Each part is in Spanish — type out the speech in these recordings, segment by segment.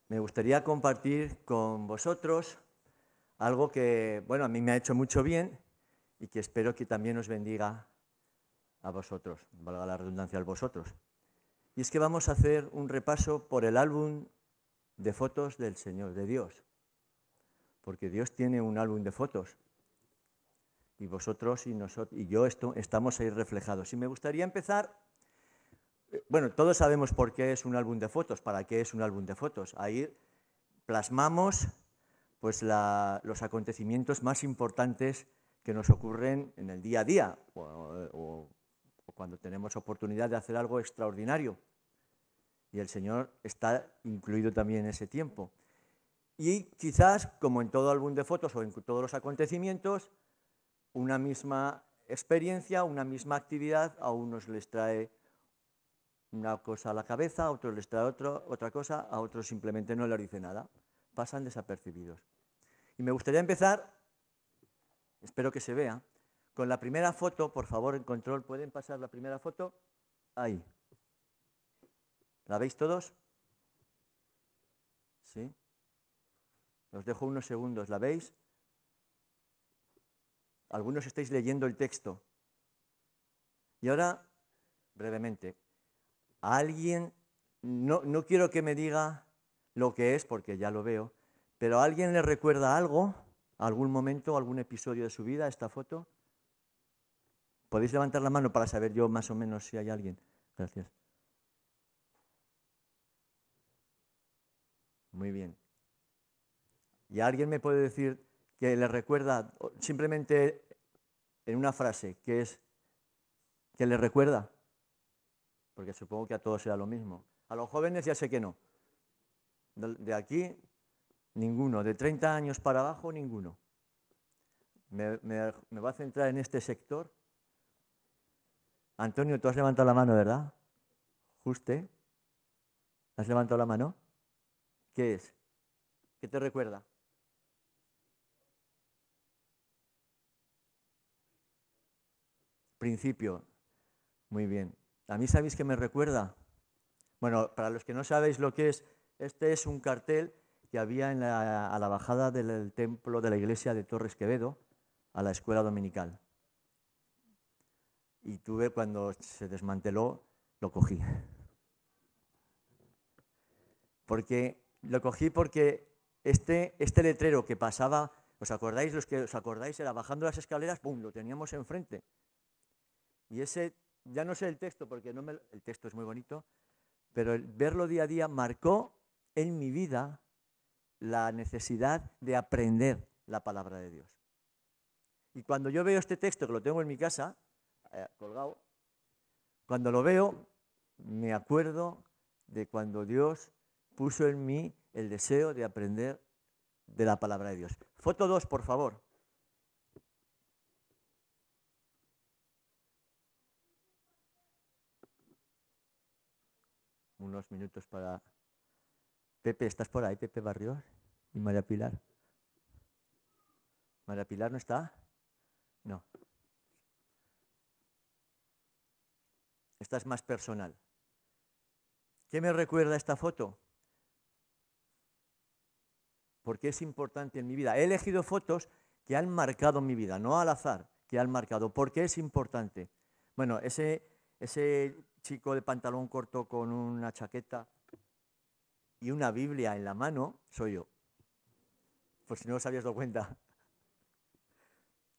me gustaría compartir con vosotros algo que, bueno, a mí me ha hecho mucho bien y que espero que también os bendiga a vosotros, valga la redundancia, a vosotros. Y es que vamos a hacer un repaso por el álbum de fotos del Señor, de Dios, porque Dios tiene un álbum de fotos y vosotros y yo estamos ahí reflejados. Y me gustaría empezar, bueno, todos sabemos por qué es un álbum de fotos, para qué es un álbum de fotos. Ahí plasmamos pues los acontecimientos más importantes que nos ocurren en el día a día o cuando tenemos oportunidad de hacer algo extraordinario. Y el Señor está incluido también en ese tiempo. Y quizás, como en todo álbum de fotos o en todos los acontecimientos, una misma experiencia, una misma actividad, a unos les trae una cosa a la cabeza, a otros les trae otra cosa, a otros simplemente no les dice nada. Pasan desapercibidos. Y me gustaría empezar, espero que se vea, con la primera foto. Por favor, en control, ¿pueden pasar la primera foto? Ahí. ¿La veis todos? ¿Sí? Os dejo unos segundos. ¿La veis? Algunos estáis leyendo el texto. Y ahora, brevemente, a alguien, no quiero que me diga lo que es, porque ya lo veo, pero ¿a alguien le recuerda algo, algún momento, algún episodio de su vida, esta foto? ¿Podéis levantar la mano para saber yo más o menos si hay alguien? Gracias. Muy bien. ¿Y alguien me puede decir que le recuerda, simplemente en una frase, qué es que le recuerda? Porque supongo que a todos será lo mismo. A los jóvenes ya sé que no. De aquí, ninguno. De 30 años para abajo, ninguno. Me va a centrar en este sector. Antonio, tú has levantado la mano, ¿verdad? Juste. ¿Has levantado la mano? ¿Qué es? ¿Qué te recuerda? Principio. Muy bien. ¿A mí sabéis qué me recuerda? Bueno, para los que no sabéis lo que es, este es un cartel que había a la bajada del templo de la iglesia de Torres Quevedo a la escuela dominical. Y cuando se desmanteló, lo cogí. Lo cogí porque este letrero que pasaba, ¿os acordáis? Los que os acordáis, era bajando las escaleras, ¡pum!, lo teníamos enfrente. Y ese, ya no sé el texto, porque el texto es muy bonito, pero el verlo día a día marcó en mi vida la necesidad de aprender la palabra de Dios. Y cuando yo veo este texto, que lo tengo en mi casa, colgado, cuando lo veo, me acuerdo de cuando Dios puso en mí el deseo de aprender de la palabra de Dios. Foto 2, por favor. Unos minutos para... Pepe, ¿estás por ahí, Pepe Barrios? ¿Y María Pilar? ¿María Pilar no está? No. Esta es más personal. ¿Qué me recuerda esta foto? Porque es importante en mi vida. He elegido fotos que han marcado mi vida, no al azar, que han marcado. ¿Por qué es importante? Bueno, ese chico de pantalón corto con una chaqueta y una Biblia en la mano soy yo. Por si no os habíais dado cuenta.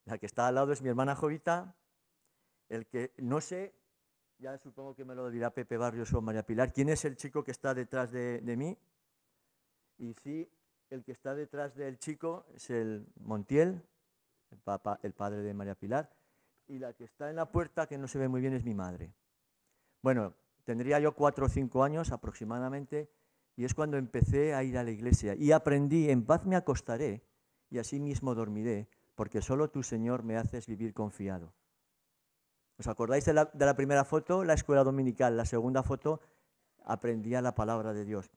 La que está al lado es mi hermana Jovita. El que no sé, ya supongo que me lo dirá Pepe Barrios o María Pilar, ¿quién es el chico que está detrás de mí? Y sí, el que está detrás del chico es el Montiel, el padre de María Pilar, y la que está en la puerta, que no se ve muy bien, es mi madre. Bueno, tendría yo 4 o 5 años aproximadamente, y es cuando empecé a ir a la iglesia, y aprendí, en paz me acostaré, y así mismo dormiré, porque solo tú, Señor, me haces vivir confiado. ¿Os acordáis de la primera foto? La escuela dominical. La segunda foto, aprendía la palabra de Dios.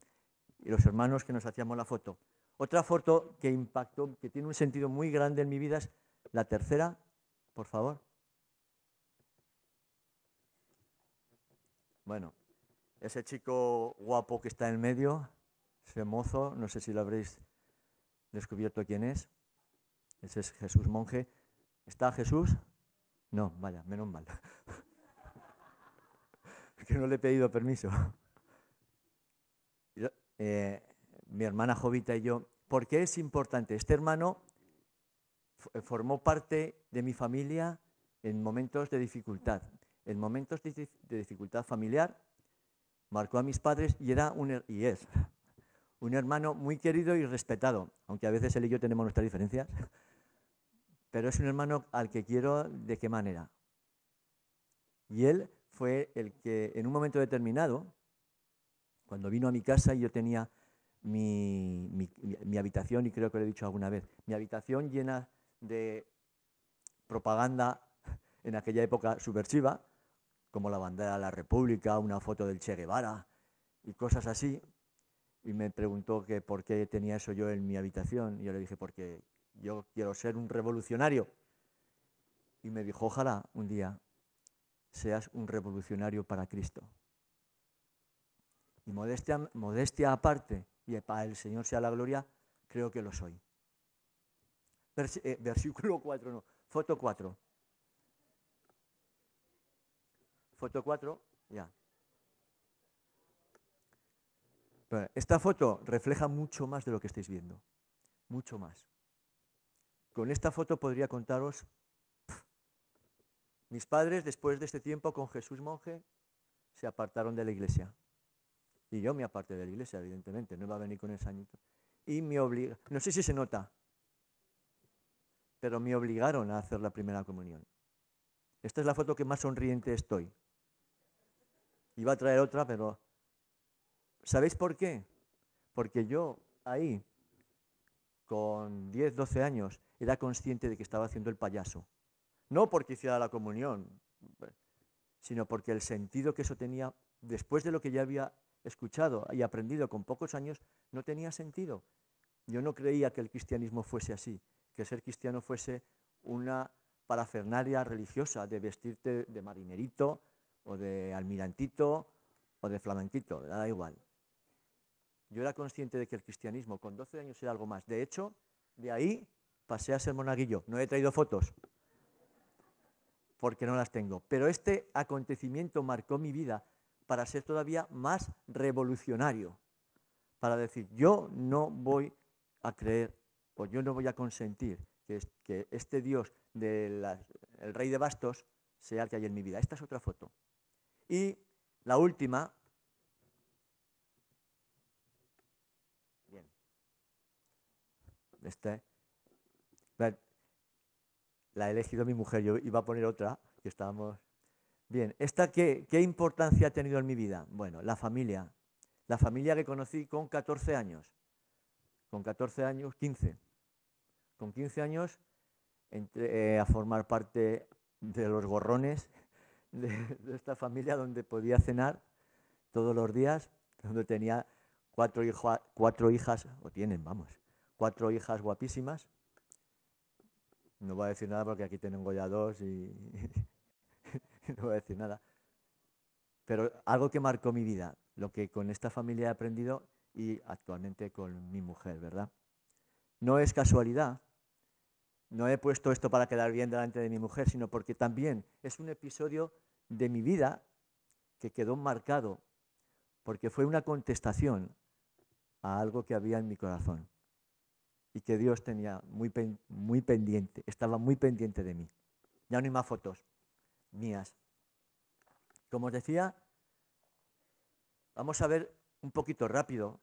Y los hermanos que nos hacíamos la foto. Otra foto que impactó, que tiene un sentido muy grande en mi vida, es la tercera, por favor. Bueno, ese chico guapo que está en medio Ese mozo, no sé si lo habréis descubierto quién es. Ese es Jesús Monje. ¿Está Jesús? No, vaya, menos mal. Que no le he pedido permiso. Mi hermana Jovita y yo, ¿por qué es importante? Este hermano formó parte de mi familia en momentos de dificultad. En momentos de dificultad familiar, marcó a mis padres y es un hermano muy querido y respetado, aunque a veces él y yo tenemos nuestras diferencias, pero es un hermano al que quiero de qué manera. Y él fue el que en un momento determinado, cuando vino a mi casa y yo tenía mi habitación, y creo que lo he dicho alguna vez, mi habitación llena de propaganda en aquella época subversiva, como la bandera de la República, una foto del Che Guevara y cosas así, y me preguntó que por qué tenía eso yo en mi habitación, y yo le dije, porque yo quiero ser un revolucionario. Y me dijo, ojalá un día seas un revolucionario para Cristo. Y modestia aparte, y para el Señor sea la gloria, creo que lo soy. Versículo 4, no, foto 4. Foto 4, ya. Bueno, esta foto refleja mucho más de lo que estáis viendo, mucho más. Con esta foto podría contaros, mis padres después de este tiempo con Jesús Monje se apartaron de la iglesia. Y yo me aparté de la iglesia, evidentemente, no iba a venir con ese añito. Y me obligaron, no sé si se nota, pero me obligaron a hacer la primera comunión. Esta es la foto que más sonriente estoy. Iba a traer otra, pero ¿sabéis por qué? Porque yo ahí, con 10, 12 años, era consciente de que estaba haciendo el payaso. No porque hiciera la comunión, sino porque el sentido que eso tenía, después de lo que ya había escuchado y aprendido con pocos años, no tenía sentido. Yo no creía que el cristianismo fuese así, que ser cristiano fuese una parafernalia religiosa de vestirte de marinerito o de almirantito o de flamenquito, da igual. Yo era consciente de que el cristianismo con 12 años era algo más. De hecho, de ahí pasé a ser monaguillo. No he traído fotos porque no las tengo. Pero este acontecimiento marcó mi vida para ser todavía más revolucionario. Para decir, yo no voy a creer o yo no voy a consentir que este Dios del rey de bastos sea el que hay en mi vida. Esta es otra foto. Y la última. Bien. La ha elegido mi mujer. Yo iba a poner otra, que estábamos. Bien, ¿esta qué importancia ha tenido en mi vida? Bueno, la familia. La familia que conocí con 14 años. Con 14 años, 15. Con 15 años entré a formar parte de los gorrones de esta familia donde podía cenar todos los días, donde tenía 4 hijas, o tienen, vamos, 4 hijas guapísimas. No voy a decir nada porque aquí tengo ya 2 y no voy a decir nada. Pero algo que marcó mi vida, lo que con esta familia he aprendido y actualmente con mi mujer, ¿verdad? No es casualidad, no he puesto esto para quedar bien delante de mi mujer, sino porque también es un episodio de mi vida que quedó marcado, porque fue una contestación a algo que había en mi corazón y que Dios tenía muy pendiente, estaba muy pendiente de mí. Ya no hay más fotos mías. Como os decía, vamos a ver un poquito rápido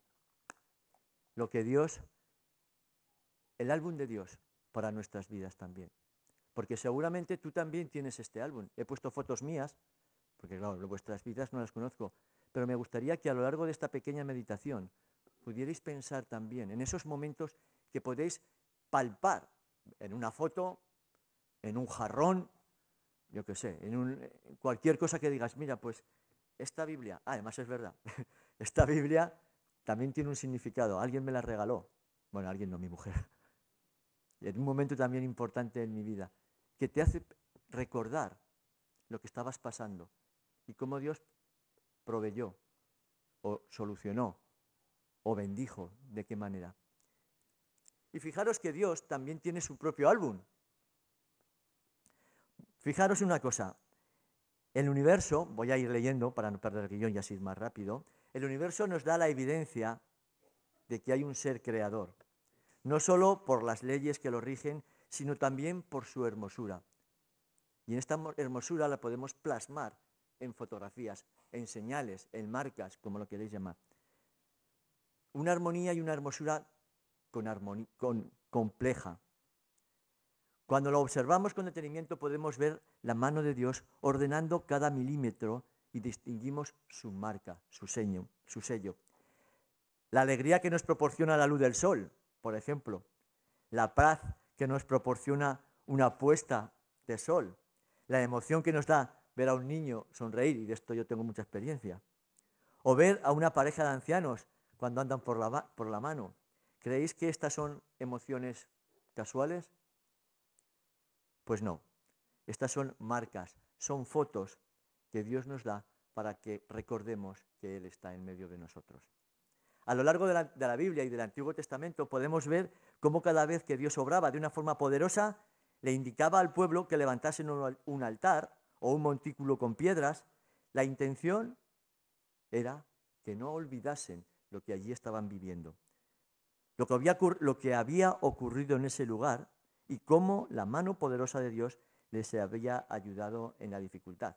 lo que Dios, el álbum de Dios para nuestras vidas también. Porque seguramente tú también tienes este álbum. He puesto fotos mías, porque claro, vuestras vidas no las conozco, pero me gustaría que a lo largo de esta pequeña meditación pudierais pensar también en esos momentos que podéis palpar en una foto, en un jarrón, yo qué sé, en cualquier cosa que digas, mira, pues esta Biblia, además es verdad, esta Biblia también tiene un significado, alguien me la regaló, bueno, alguien no, mi mujer, y en un momento también importante en mi vida, que te hace recordar lo que estabas pasando y cómo Dios proveyó o solucionó o bendijo, ¿de qué manera? Y fijaros que Dios también tiene su propio álbum. Fijaros una cosa, el universo, voy a ir leyendo para no perder el guión y así ir más rápido, el universo nos da la evidencia de que hay un ser creador, no solo por las leyes que lo rigen, sino también por su hermosura. Y en esta hermosura la podemos plasmar en fotografías, en señales, en marcas, como lo queréis llamar. Una armonía y una hermosura compleja. Cuando lo observamos con detenimiento podemos ver la mano de Dios ordenando cada milímetro y distinguimos su marca, su sello. La alegría que nos proporciona la luz del sol, por ejemplo. La paz que nos proporciona una puesta de sol. La emoción que nos da ver a un niño sonreír, y de esto yo tengo mucha experiencia. O ver a una pareja de ancianos cuando andan por la mano. ¿Creéis que estas son emociones casuales? Pues no. Estas son marcas, son fotos que Dios nos da para que recordemos que Él está en medio de nosotros. A lo largo de la Biblia y del Antiguo Testamento podemos ver cómo cada vez que Dios obraba de una forma poderosa, le indicaba al pueblo que levantasen un altar o un montículo con piedras. La intención era que no olvidasen lo que allí estaban viviendo, lo que había ocurrido en ese lugar y cómo la mano poderosa de Dios les había ayudado en la dificultad.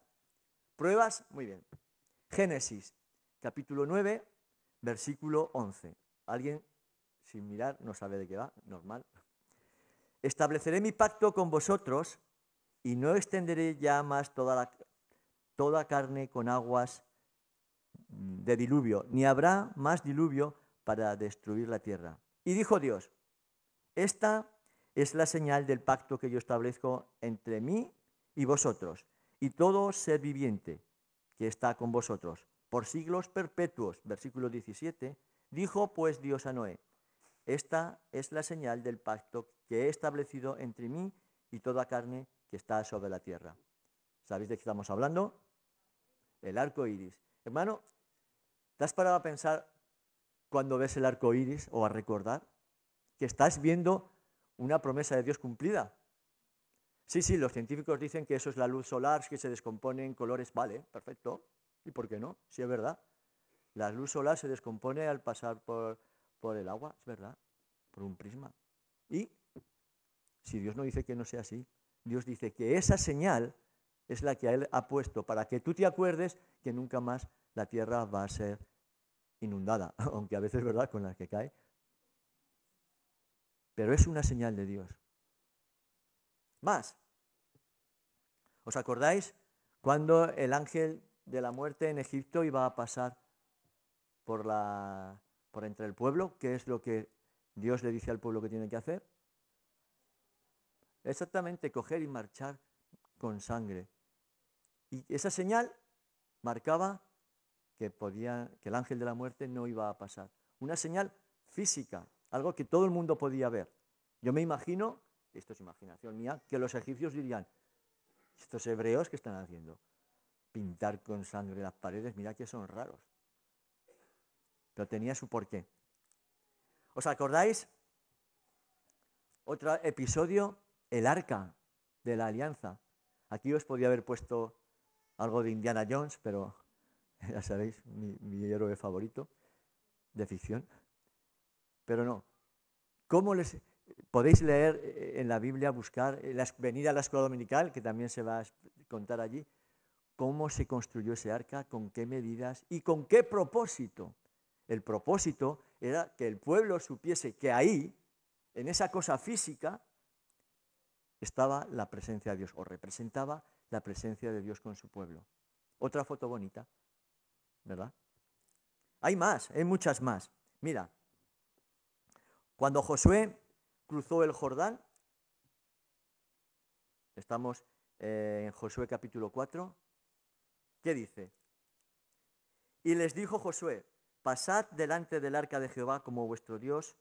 ¿Pruebas? Muy bien. Génesis, capítulo 9, versículo 11. ¿Alguien sin mirar no sabe de qué va? Normal. Estableceré mi pacto con vosotros y no extenderé ya más toda carne con aguas de diluvio, ni habrá más diluvio para destruir la tierra. Y dijo Dios, esta es la señal del pacto que yo establezco entre mí y vosotros, y todo ser viviente que está con vosotros, por siglos perpetuos. Versículo 17, dijo pues Dios a Noé, esta es la señal del pacto que he establecido entre mí y toda carne que está sobre la tierra. ¿Sabéis de qué estamos hablando? El arco iris. Hermano, ¿te has parado a pensar cuando ves el arco iris o a recordar que estás viendo una promesa de Dios cumplida? Sí, los científicos dicen que eso es la luz solar, que se descompone en colores. Vale, perfecto. ¿Y por qué no? Sí, es verdad. La luz solar se descompone al pasar por el agua, es verdad, por un prisma. Y si Dios no dice que no sea así, Dios dice que esa señal es la que Él ha puesto para que tú te acuerdes que nunca más la tierra va a ser inundada, aunque a veces es verdad con las que cae. Pero es una señal de Dios. Más. ¿Os acordáis cuando el ángel de la muerte en Egipto iba a pasar por entre el pueblo? ¿Qué es lo que Dios le dice al pueblo que tiene que hacer? Exactamente, coger y marchar con sangre. Y esa señal marcaba que el ángel de la muerte no iba a pasar. Una señal física, algo que todo el mundo podía ver. Yo me imagino, esto es imaginación mía, que los egipcios dirían, estos hebreos, ¿qué están haciendo? Pintar con sangre las paredes, mira que son raros. Pero tenía su porqué. ¿Os acordáis? Otro episodio, el arca de la alianza. Aquí os podía haber puesto algo de Indiana Jones, pero ya sabéis, mi héroe favorito de ficción. Pero no. ¿Cómo podéis leer en la Biblia, buscar, venir a la escuela dominical, que también se va a contar allí, cómo se construyó ese arca, con qué medidas y con qué propósito? El propósito era que el pueblo supiese que ahí, en esa cosa física, estaba la presencia de Dios, o representaba la presencia de Dios con su pueblo. Otra foto bonita, ¿verdad? Hay más, hay muchas más. Mira, cuando Josué cruzó el Jordán, estamos en Josué capítulo 4, ¿qué dice? Y les dijo Josué, pasad delante del arca de Jehová como vuestro Dios,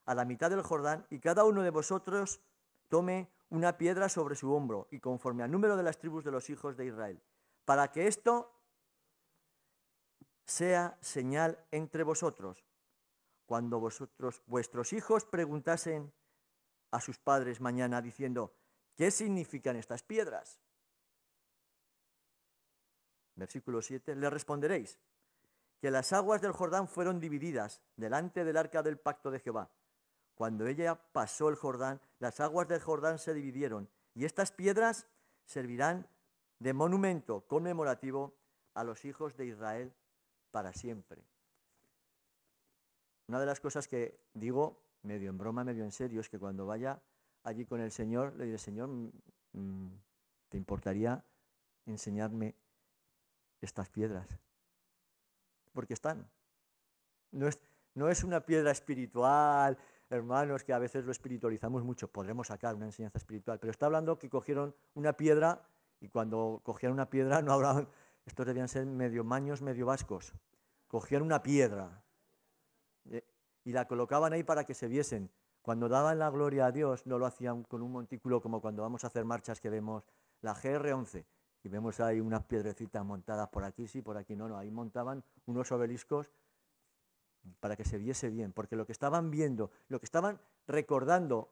a la mitad del Jordán, y cada uno de vosotros tome una piedra sobre su hombro, y conforme al número de las tribus de los hijos de Israel, para que esto sea señal entre vosotros. cuando vuestros hijos preguntasen a sus padres mañana diciendo, ¿qué significan estas piedras? Versículo 7, le responderéis que las aguas del Jordán fueron divididas delante del arca del pacto de Jehová. Cuando ella pasó el Jordán, las aguas del Jordán se dividieron y estas piedras servirán de monumento conmemorativo a los hijos de Israel para siempre. Una de las cosas que digo, medio en broma, medio en serio, es que cuando vaya allí con el Señor, le diré, Señor, ¿te importaría enseñarme estas piedras? Porque están. No es una piedra espiritual, hermanos, que a veces lo espiritualizamos mucho. Podremos sacar una enseñanza espiritual, pero está hablando que cogieron una piedra y cuando cogían una piedra no hablaban, estos debían ser medio maños, medio vascos. Cogían una piedra y la colocaban ahí para que se viesen. Cuando daban la gloria a Dios no lo hacían con un montículo como cuando vamos a hacer marchas que vemos la GR11 y vemos ahí unas piedrecitas montadas por aquí sí, por aquí no, ahí montaban unos obeliscos para que se viese bien, porque lo que estaban viendo, lo que estaban recordando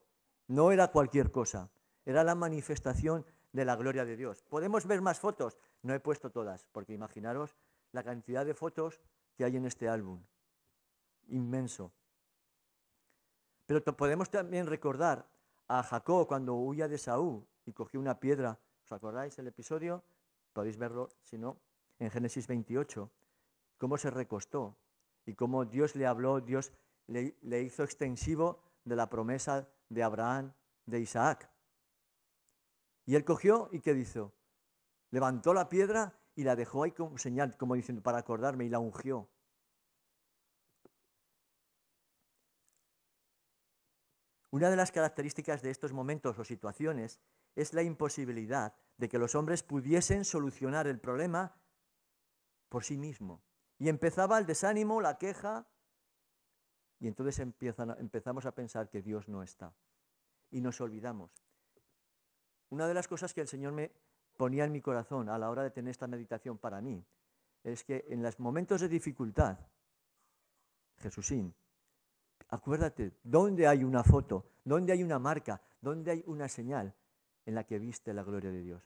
no era cualquier cosa, era la manifestación de la gloria de Dios. ¿Podemos ver más fotos? No he puesto todas, porque imaginaros la cantidad de fotos que hay en este álbum, inmenso. Pero podemos también recordar a Jacob cuando huía de Saúl y cogió una piedra. ¿Os acordáis el episodio? Podéis verlo, si no, en Génesis 28, cómo se recostó y cómo Dios le habló, Dios le hizo extensivo de la promesa de Abraham, de Isaac. Y él cogió y ¿qué hizo? Levantó la piedra y la dejó ahí como señal, como diciendo, para acordarme, y la ungió. Una de las características de estos momentos o situaciones es la imposibilidad de que los hombres pudiesen solucionar el problema por sí mismos. Y empezaba el desánimo, la queja, y entonces empezamos a pensar que Dios no está. Y nos olvidamos. Una de las cosas que el Señor me ponía en mi corazón a la hora de tener esta meditación para mí, es que en los momentos de dificultad, Jesúsín, acuérdate, ¿dónde hay una foto? ¿Dónde hay una marca? ¿Dónde hay una señal en la que viste la gloria de Dios?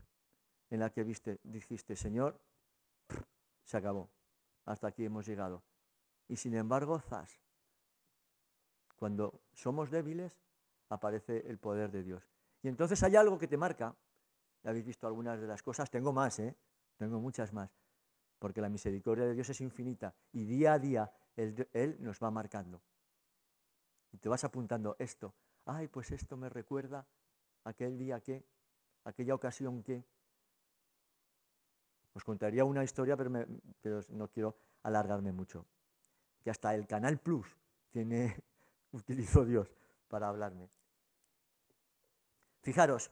En la que dijiste, Señor, se acabó. Hasta aquí hemos llegado. Y sin embargo, zas. Cuando somos débiles, aparece el poder de Dios. Y entonces hay algo que te marca. Ya habéis visto algunas de las cosas. Tengo más, tengo muchas más. Porque la misericordia de Dios es infinita. Y día a día Él nos va marcando. Y te vas apuntando esto. Ay, pues esto me recuerda aquel día que, aquella ocasión que. Os contaría una historia, pero no quiero alargarme mucho. Que hasta el Canal Plus utilizó Dios para hablarme. Fijaros,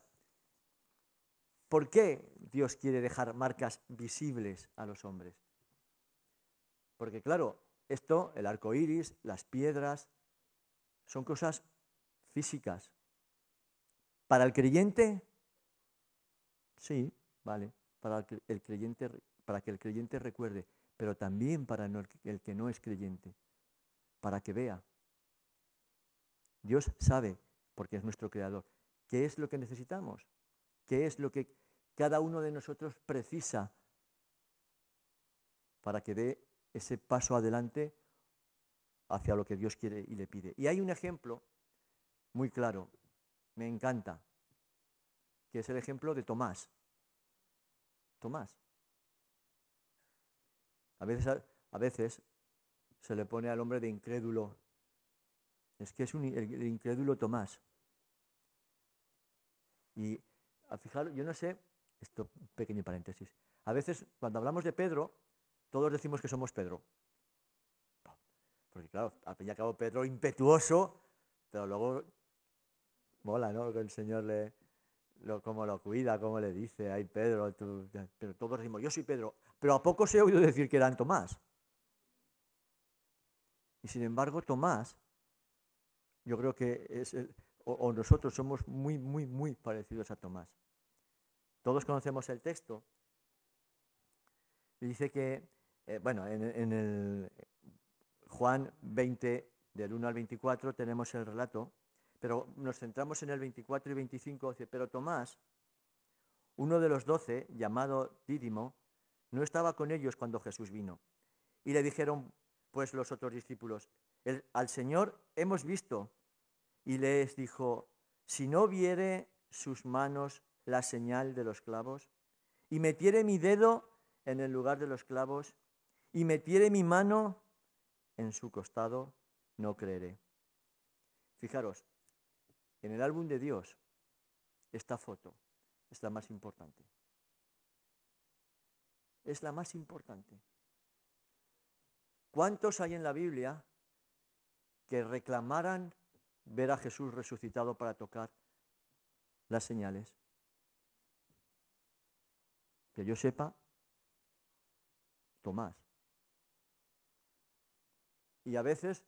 ¿por qué Dios quiere dejar marcas visibles a los hombres? Porque claro, esto, el arco iris, las piedras, son cosas físicas. ¿Para el creyente? Sí, vale. Para que el creyente recuerde, pero también para el que no es creyente, para que vea. Dios sabe, porque es nuestro creador, qué es lo que necesitamos, qué es lo que cada uno de nosotros precisa para que dé ese paso adelante hacia lo que Dios quiere y le pide. Y hay un ejemplo muy claro, me encanta, que es el ejemplo de Tomás. Tomás. A veces se le pone al hombre de incrédulo. Es que es el incrédulo Tomás. Y a fijaros, yo no sé, esto pequeño paréntesis, a veces cuando hablamos de Pedro, todos decimos que somos Pedro. Porque claro, al fin y al cabo Pedro impetuoso, pero luego mola, ¿no? Que el Señor cómo lo cuida, cómo le dice, ay Pedro, pero todos decimos, yo soy Pedro, pero a poco se he oído decir que eran Tomás. Y sin embargo, Tomás, yo creo que o nosotros somos muy, muy, muy parecidos a Tomás. Todos conocemos el texto. Y dice que, en el Juan 20, del 1 al 24 tenemos el relato, pero nos centramos en el 24 y 25, dice, pero Tomás, uno de los 12, llamado Dídimo, no estaba con ellos cuando Jesús vino. Y le dijeron, pues, los otros discípulos, al Señor hemos visto. Y les dijo, si no viere sus manos la señal de los clavos, y metiere mi dedo en el lugar de los clavos, y metiere mi mano en su costado, no creeré. Fijaros, en el álbum de Dios, esta foto es la más importante. Es la más importante. ¿Cuántos hay en la Biblia que reclamaran ver a Jesús resucitado para tocar las señales? Que yo sepa, Tomás. Y a veces,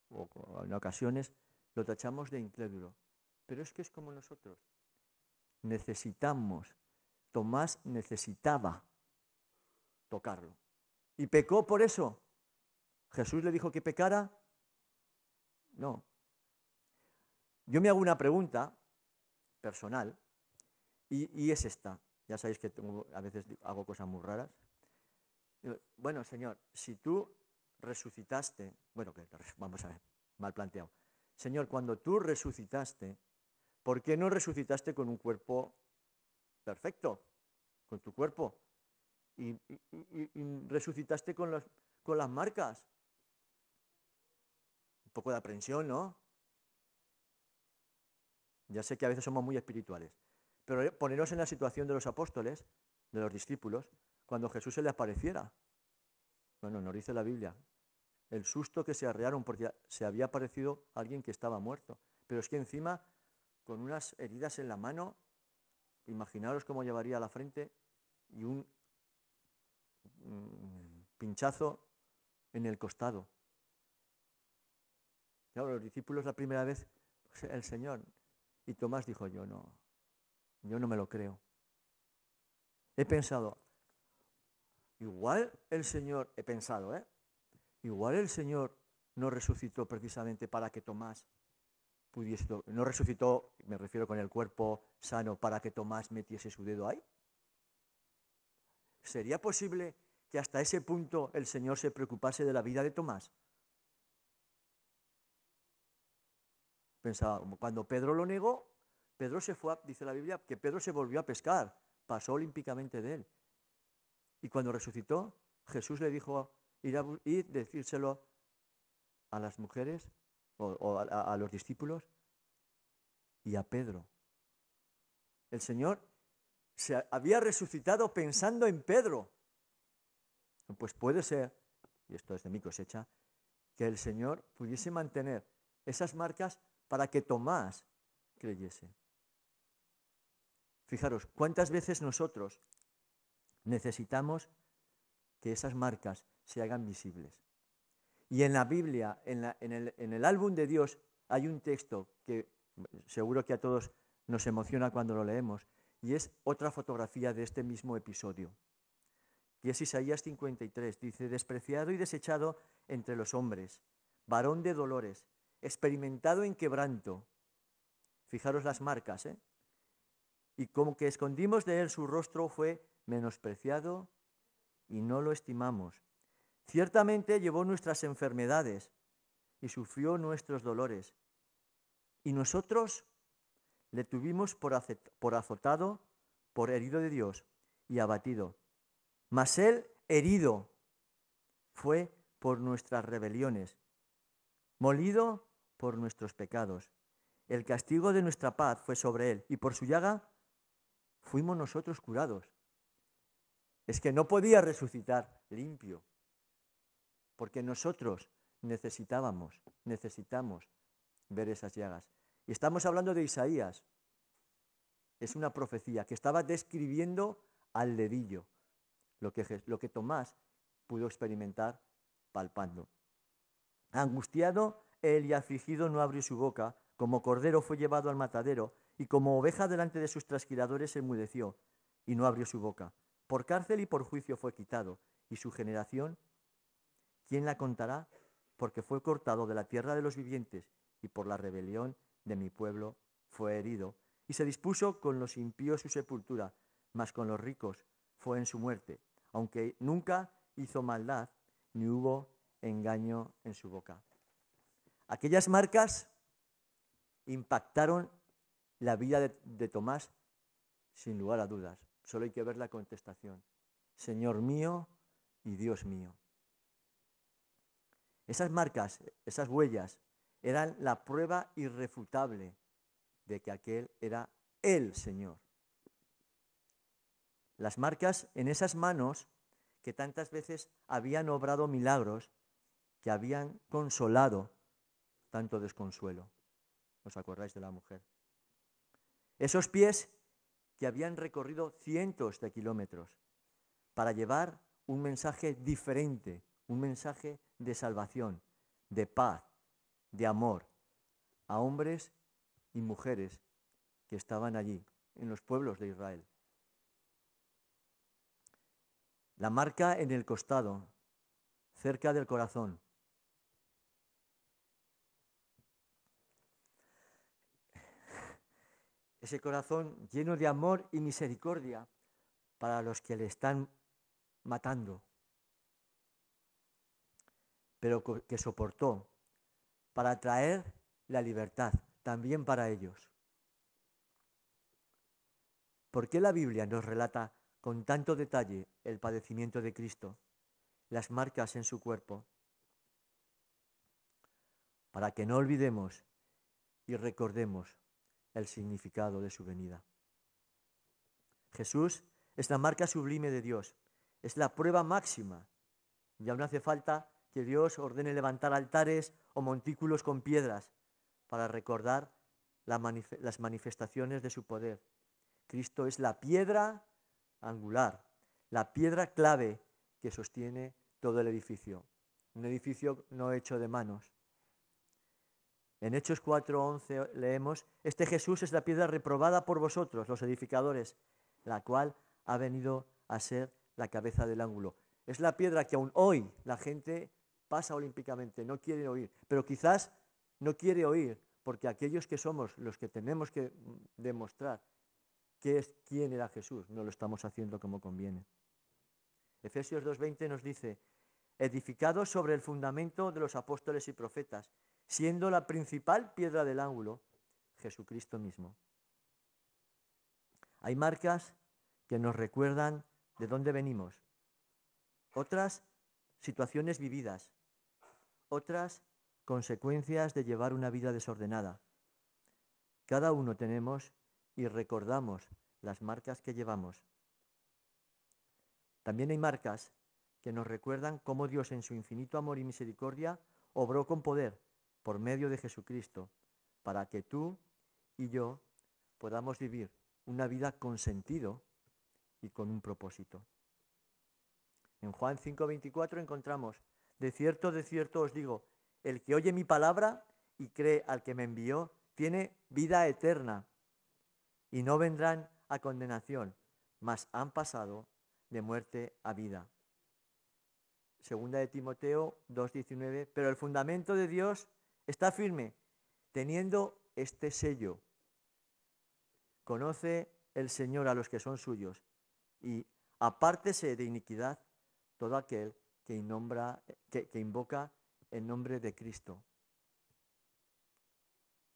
o en ocasiones, lo tachamos de incrédulo. Pero es que es como nosotros. Necesitamos, Tomás necesitaba tocarlo. ¿Y pecó por eso? ¿Jesús le dijo que pecara? No. Yo me hago una pregunta personal y es esta. Ya sabéis que a veces hago cosas muy raras. Bueno, Señor, si tú resucitaste, bueno, vamos a ver, mal planteado. Señor, cuando tú resucitaste, ¿por qué no resucitaste con un cuerpo perfecto? Con tu cuerpo. Y resucitaste con las marcas. Un poco de aprensión, ¿no? Ya sé que a veces somos muy espirituales, pero poneros en la situación de los apóstoles, de los discípulos, cuando Jesús se les apareciera. Bueno, nos dice la Biblia, el susto que se arrearon porque se había aparecido alguien que estaba muerto. Pero es que encima, con unas heridas en la mano, imaginaros cómo llevaría la frente y un pinchazo en el costado. Claro, los discípulos la primera vez, pues, el Señor. Y Tomás dijo, yo no me lo creo. He pensado, igual el Señor, igual el Señor no resucitó precisamente para que Tomás pudiese, no resucitó, me refiero con el cuerpo sano, para que Tomás metiese su dedo ahí. ¿Sería posible que hasta ese punto el Señor se preocupase de la vida de Tomás? Pensaba, cuando Pedro lo negó, Pedro se fue, dice la Biblia, que Pedro se volvió a pescar, pasó olímpicamente de él. Y cuando resucitó, Jesús le dijo ir a decírselo a las mujeres o a los discípulos y a Pedro. El Señor se había resucitado pensando en Pedro. Pues puede ser, y esto es de mi cosecha, que el Señor pudiese mantener esas marcas para que Tomás creyese. Fijaros, ¿cuántas veces nosotros necesitamos que esas marcas se hagan visibles? Y en la Biblia, en el álbum de Dios, hay un texto que seguro que a todos nos emociona cuando lo leemos, y es otra fotografía de este mismo episodio. Y es Isaías 53, dice, despreciado y desechado entre los hombres, varón de dolores, experimentado en quebranto. Fijaros las marcas, ¿eh? Y como que escondimos de él su rostro, fue menospreciado y no lo estimamos. Ciertamente llevó nuestras enfermedades y sufrió nuestros dolores. Y nosotros le tuvimos por azotado, por herido de Dios y abatido. Mas él herido fue por nuestras rebeliones, molido por nuestros pecados. El castigo de nuestra paz fue sobre él, y por su llaga fuimos nosotros curados. Es que no podía resucitar limpio, porque nosotros necesitamos ver esas llagas. Y estamos hablando de Isaías. Es una profecía que estaba describiendo al dedillo lo que Tomás pudo experimentar palpando. Angustiado él y afligido no abrió su boca, como cordero fue llevado al matadero, y como oveja delante de sus trasquiladores se enmudeció, y no abrió su boca. Por cárcel y por juicio fue quitado, y su generación, ¿quién la contará? porque fue cortado de la tierra de los vivientes, y por la rebelión de mi pueblo fue herido. Y se dispuso con los impíos su sepultura, mas con los ricos fue en su muerte, aunque nunca hizo maldad, ni hubo engaño en su boca. Aquellas marcas impactaron la vida de Tomás sin lugar a dudas. Solo hay que ver la contestación. Señor mío y Dios mío. Esas marcas, esas huellas, eran la prueba irrefutable de que aquel era el Señor. Las marcas en esas manos que tantas veces habían obrado milagros, que habían consolado tanto desconsuelo. ¿Os acordáis de la mujer? Esos pies que habían recorrido cientos de kilómetros para llevar un mensaje diferente, un mensaje de salvación, de paz, de amor, a hombres y mujeres que estaban allí, en los pueblos de Israel. La marca en el costado, cerca del corazón. Ese corazón lleno de amor y misericordia para los que le están matando, pero que soportó para traer la libertad también para ellos. ¿Por qué la Biblia nos relata con tanto detalle el padecimiento de Cristo, las marcas en su cuerpo? Para que no olvidemos y recordemos el significado de su venida. Jesús es la marca sublime de Dios, es la prueba máxima. Ya no hace falta que Dios ordene levantar altares o montículos con piedras para recordar las manifestaciones de su poder. Cristo es la piedra angular, la piedra clave que sostiene todo el edificio. Un edificio no hecho de manos. En Hechos 4:11 leemos: este Jesús es la piedra reprobada por vosotros, los edificadores, la cual ha venido a ser la cabeza del ángulo. Es la piedra que aún hoy la gente pasa olímpicamente, no quiere oír, pero quizás no quiere oír porque aquellos que somos los que tenemos que demostrar quién era Jesús, no lo estamos haciendo como conviene. Efesios 2:20 nos dice: edificados sobre el fundamento de los apóstoles y profetas, siendo la principal piedra del ángulo Jesucristo mismo. Hay marcas que nos recuerdan de dónde venimos, otras situaciones vividas, otras consecuencias de llevar una vida desordenada. Cada uno tenemos y recordamos las marcas que llevamos. También hay marcas que nos recuerdan cómo Dios en su infinito amor y misericordia obró con poder por medio de Jesucristo para que tú y yo podamos vivir una vida con sentido y con un propósito. En Juan 5:24 encontramos: de cierto os digo, el que oye mi palabra y cree al que me envió, tiene vida eterna, y no vendrán a condenación, mas han pasado de muerte a vida. Segunda de Timoteo 2:19, pero el fundamento de Dios está firme, teniendo este sello. Conoce el Señor a los que son suyos, y apártese de iniquidad todo aquel que invoca el nombre de Cristo.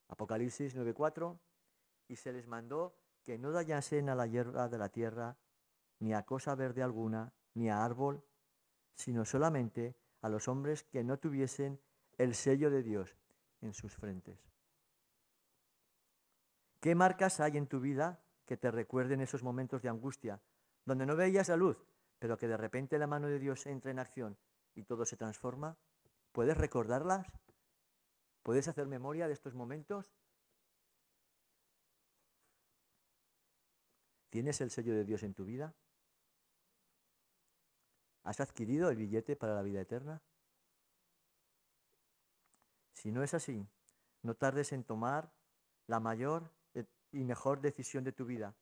Apocalipsis 9:4, y se les mandó que no dañasen a la hierba de la tierra, ni a cosa verde alguna, ni a árbol, sino solamente a los hombres que no tuviesen el sello de Dios en sus frentes. ¿Qué marcas hay en tu vida que te recuerden esos momentos de angustia, donde no veías la luz, pero que de repente la mano de Dios entra en acción y todo se transforma? ¿Puedes recordarlas? ¿Puedes hacer memoria de estos momentos? ¿Tienes el sello de Dios en tu vida? ¿Has adquirido el billete para la vida eterna? Si no es así, no tardes en tomar la mayor y mejor decisión de tu vida,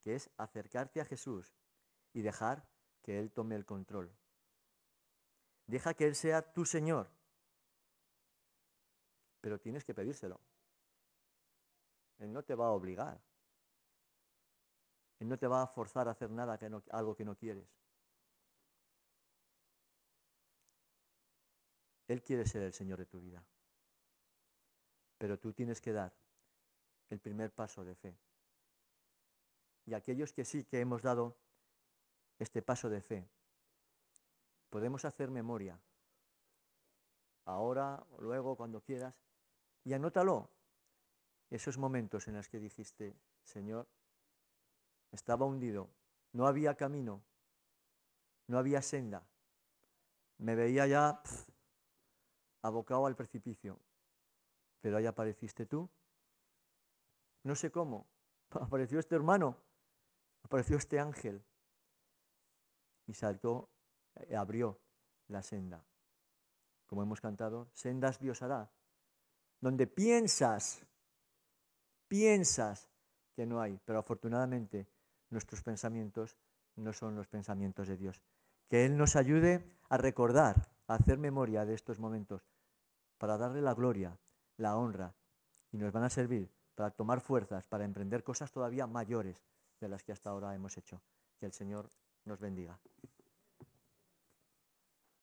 que es acercarte a Jesús y dejar que Él tome el control. Deja que Él sea tu Señor pero tienes que pedírselo. Él no te va a obligar. Él no te va a forzar a hacer nada, algo que no quieres. Él quiere ser el Señor de tu vida. Pero tú tienes que dar el primer paso de fe. Y aquellos que sí que hemos dado este paso de fe, podemos hacer memoria, ahora o luego, cuando quieras, y anótalo. Esos momentos en los que dijiste, Señor, estaba hundido, no había camino, no había senda, me veía ya abocado al precipicio, pero ahí apareciste tú. No sé cómo, apareció este hermano, apareció este ángel y saltó, abrió la senda. Como hemos cantado, sendas Dios hará, donde piensas que no hay, pero afortunadamente nuestros pensamientos no son los pensamientos de Dios. Que Él nos ayude a recordar, a hacer memoria de estos momentos, para darle la gloria, la honra, y nos van a servir para tomar fuerzas, para emprender cosas todavía mayores de las que hasta ahora hemos hecho. Que el Señor nos bendiga.